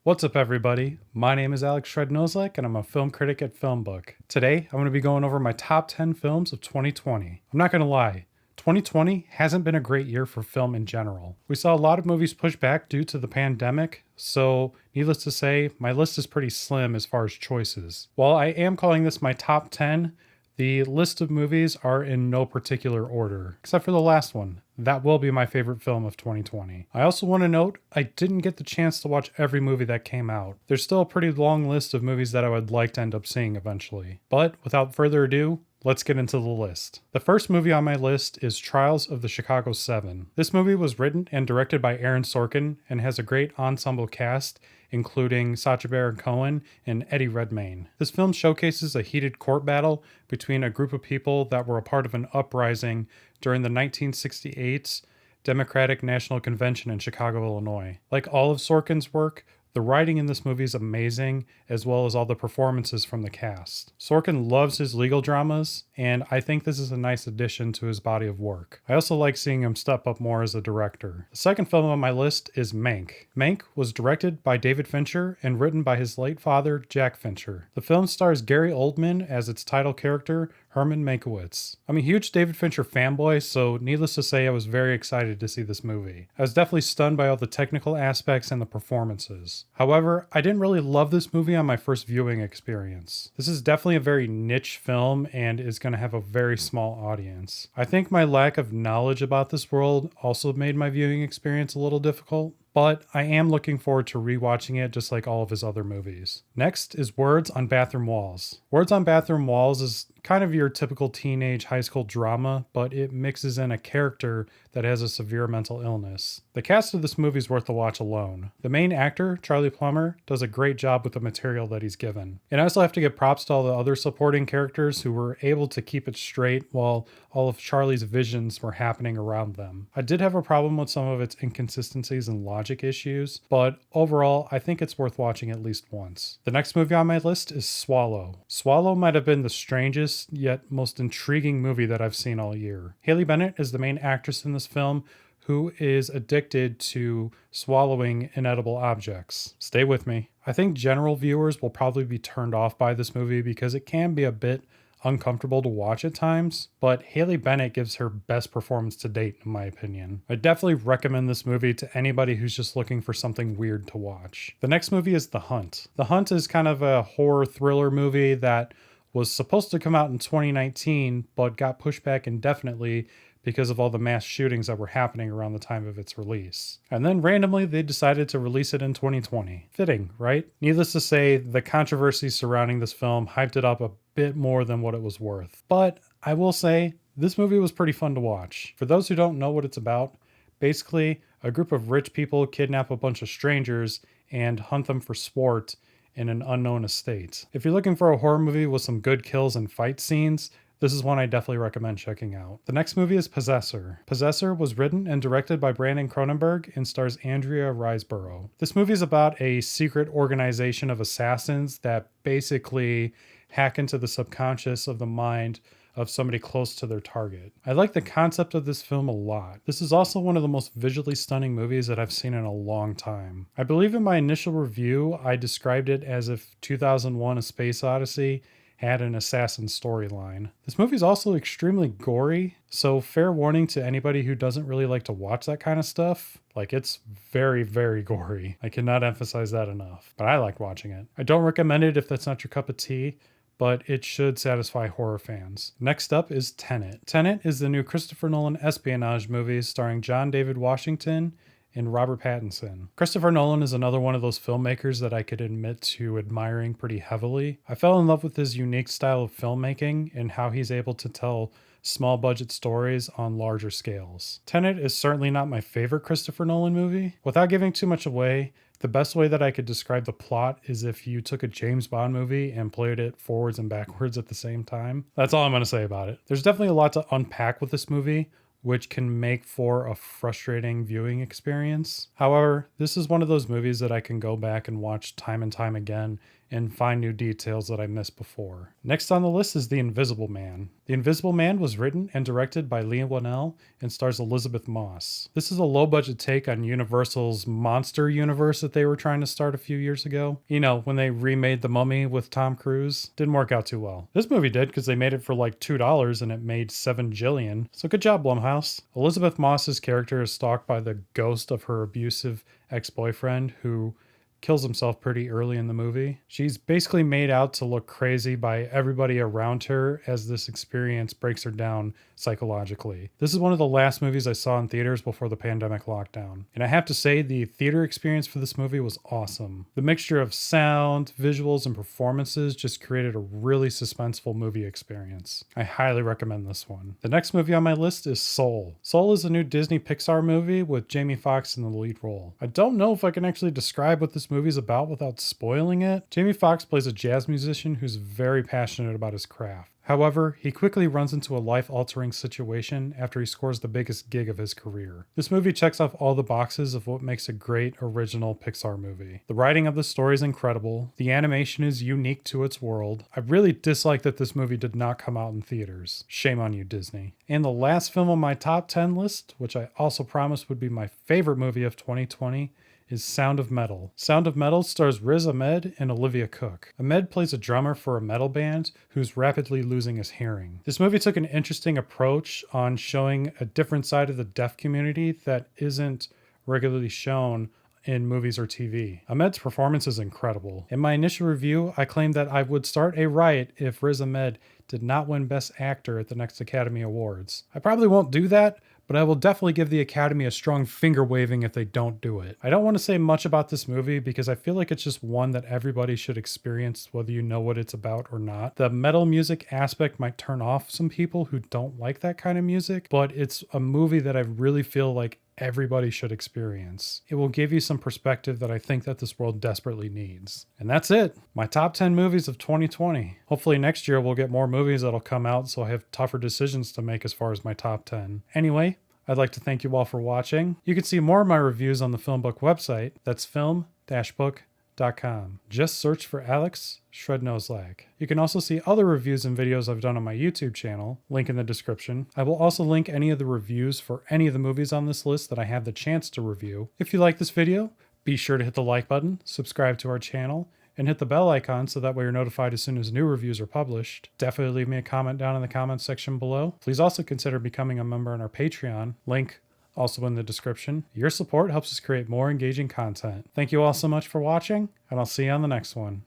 What's up, everybody? My name is Alex Srednoselac, and I'm a film critic at FilmBook. Today, I'm going to be going over my top 10 films of 2020. I'm not going to lie, 2020 hasn't been a great year for film in general. We saw a lot of movies push back due to the pandemic, so needless to say, my list is pretty slim as far as choices. While I am calling this my top 10, the list of movies are in no particular order, except for the last one. That will be my favorite film of 2020. I also want to note, I didn't get the chance to watch every movie that came out. There's still a pretty long list of movies that I would like to end up seeing eventually. But without further ado, let's get into the list. The first movie on my list is Trials of the Chicago 7. This movie was written and directed by Aaron Sorkin and has a great ensemble cast, including Sacha Baron Cohen and Eddie Redmayne. This film showcases a heated court battle between a group of people that were a part of an uprising during the 1968 Democratic National Convention in Chicago, Illinois. Like all of Sorkin's work, the writing in this movie is amazing, as well as all the performances from the cast. Sorkin loves his legal dramas, and I think this is a nice addition to his body of work. I also like seeing him step up more as a director. The second film on my list is Mank. Mank was directed by David Fincher and written by his late father, Jack Fincher. The film stars Gary Oldman as its title character, Herman Mankiewicz. I'm a huge David Fincher fanboy, so needless to say, I was very excited to see this movie. I was definitely stunned by all the technical aspects and the performances. However, I didn't really love this movie on my first viewing experience. This is definitely a very niche film and is going to have a very small audience. I think my lack of knowledge about this world also made my viewing experience a little difficult, but I am looking forward to rewatching it just like all of his other movies. Next is Words on Bathroom Walls. Words on Bathroom Walls is kind of your typical teenage high school drama, but it mixes in a character that has a severe mental illness. The cast of this movie is worth a watch alone. The main actor, Charlie Plummer, does a great job with the material that he's given. And I also have to give props to all the other supporting characters who were able to keep it straight while all of Charlie's visions were happening around them. I did have a problem with some of its inconsistencies and logic issues, but overall, I think it's worth watching at least once. The next movie on my list is Swallow. Swallow might have been the strangest yet most intriguing movie that I've seen all year. Haley Bennett is the main actress in this film, who is addicted to swallowing inedible objects. Stay with me. I think general viewers will probably be turned off by this movie because it can be a bit uncomfortable to watch at times, but Haley Bennett gives her best performance to date, in my opinion. I definitely recommend this movie to anybody who's just looking for something weird to watch. The next movie is The Hunt. The Hunt is kind of a horror thriller movie that was supposed to come out in 2019, but got pushed back indefinitely because of all the mass shootings that were happening around the time of its release. And then randomly, they decided to release it in 2020. Fitting, right? Needless to say, the controversy surrounding this film hyped it up a bit more than what it was worth. But I will say, this movie was pretty fun to watch. For those who don't know what it's about, basically, a group of rich people kidnap a bunch of strangers and hunt them for sport in an unknown estate. If you're looking for a horror movie with some good kills and fight scenes, this is one I definitely recommend checking out. The next movie is Possessor. Possessor was written and directed by Brandon Cronenberg and stars Andrea Riseborough. This movie is about a secret organization of assassins that basically hack into the subconscious of the mind of somebody close to their target. I like the concept of this film a lot. This is also one of the most visually stunning movies that I've seen in a long time. I believe in my initial review, I described it as if 2001: A Space Odyssey had an assassin storyline. This movie is also extremely gory, so fair warning to anybody who doesn't really like to watch that kind of stuff. Like, it's very, very gory. I cannot emphasize that enough, but I like watching it. I don't recommend it if that's not your cup of tea, but it should satisfy horror fans. Next up is Tenet. Tenet is the new Christopher Nolan espionage movie starring John David Washington and Robert Pattinson. Christopher Nolan is another one of those filmmakers that I could admit to admiring pretty heavily. I fell in love with his unique style of filmmaking and how he's able to tell small budget stories on larger scales. Tenet is certainly not my favorite Christopher Nolan movie. Without giving too much away, the best way that I could describe the plot is if you took a James Bond movie and played it forwards and backwards at the same time. That's all I'm going to say about it. There's definitely a lot to unpack with this movie, which can make for a frustrating viewing experience. However, this is one of those movies that I can go back and watch time and time again and find new details that I missed before. Next on the list is The Invisible Man. The Invisible Man was written and directed by Leah Whannell and stars Elizabeth Moss. This is a low-budget take on Universal's monster universe that they were trying to start a few years ago. You know, when they remade The Mummy with Tom Cruise. Didn't work out too well. This movie did because they made it for like $2 and it made $7 jillion. So good job, Blumhouse. Elizabeth Moss's character is stalked by the ghost of her abusive ex-boyfriend who kills himself pretty early in the movie. She's basically made out to look crazy by everybody around her as this experience breaks her down psychologically. This is one of the last movies I saw in theaters before the pandemic lockdown. And I have to say, the theater experience for this movie was awesome. The mixture of sound, visuals, and performances just created a really suspenseful movie experience. I highly recommend this one. The next movie on my list is Soul. Soul is a new Disney Pixar movie with Jamie Foxx in the lead role. I don't know if I can actually describe what this movie's about without spoiling it. Jamie Foxx plays a jazz musician who's very passionate about his craft. However, he quickly runs into a life-altering situation after he scores the biggest gig of his career. This movie checks off all the boxes of what makes a great original Pixar movie. The writing of the story is incredible. The animation is unique to its world. I really dislike that this movie did not come out in theaters. Shame on you, Disney. And the last film on my top 10 list, which I also promised would be my favorite movie of 2020, is Sound of Metal. Sound of Metal stars Riz Ahmed and Olivia Cook. Ahmed plays a drummer for a metal band who's rapidly losing his hearing. This movie took an interesting approach on showing a different side of the deaf community that isn't regularly shown in movies or TV. Ahmed's performance is incredible. In my initial review, I claimed that I would start a riot if Riz Ahmed did not win Best Actor at the next Academy Awards. I probably won't do that, but I will definitely give the Academy a strong finger waving if they don't do it. I don't want to say much about this movie because I feel like it's just one that everybody should experience whether you know what it's about or not. The metal music aspect might turn off some people who don't like that kind of music, but it's a movie that I really feel like everybody should experience. It will give you some perspective that I think that this world desperately needs. And that's it. My top 10 movies of 2020. Hopefully next year we'll get more movies that'll come out so I have tougher decisions to make as far as my top 10. Anyway, I'd like to thank you all for watching. You can see more of my reviews on the FilmBook website. That's film-book.com. Just search for Alex Srednoselac. You can also see other reviews and videos I've done on my YouTube channel, link in the description. I will also link any of the reviews for any of the movies on this list that I have the chance to review. If you like this video, be sure to hit the like button, subscribe to our channel, and hit the bell icon so that way you're notified as soon as new reviews are published. Definitely leave me a comment down in the comments section below. Please also consider becoming a member on our Patreon, link also in the description. Your support helps us create more engaging content. Thank you all so much for watching, and I'll see you on the next one.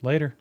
Later.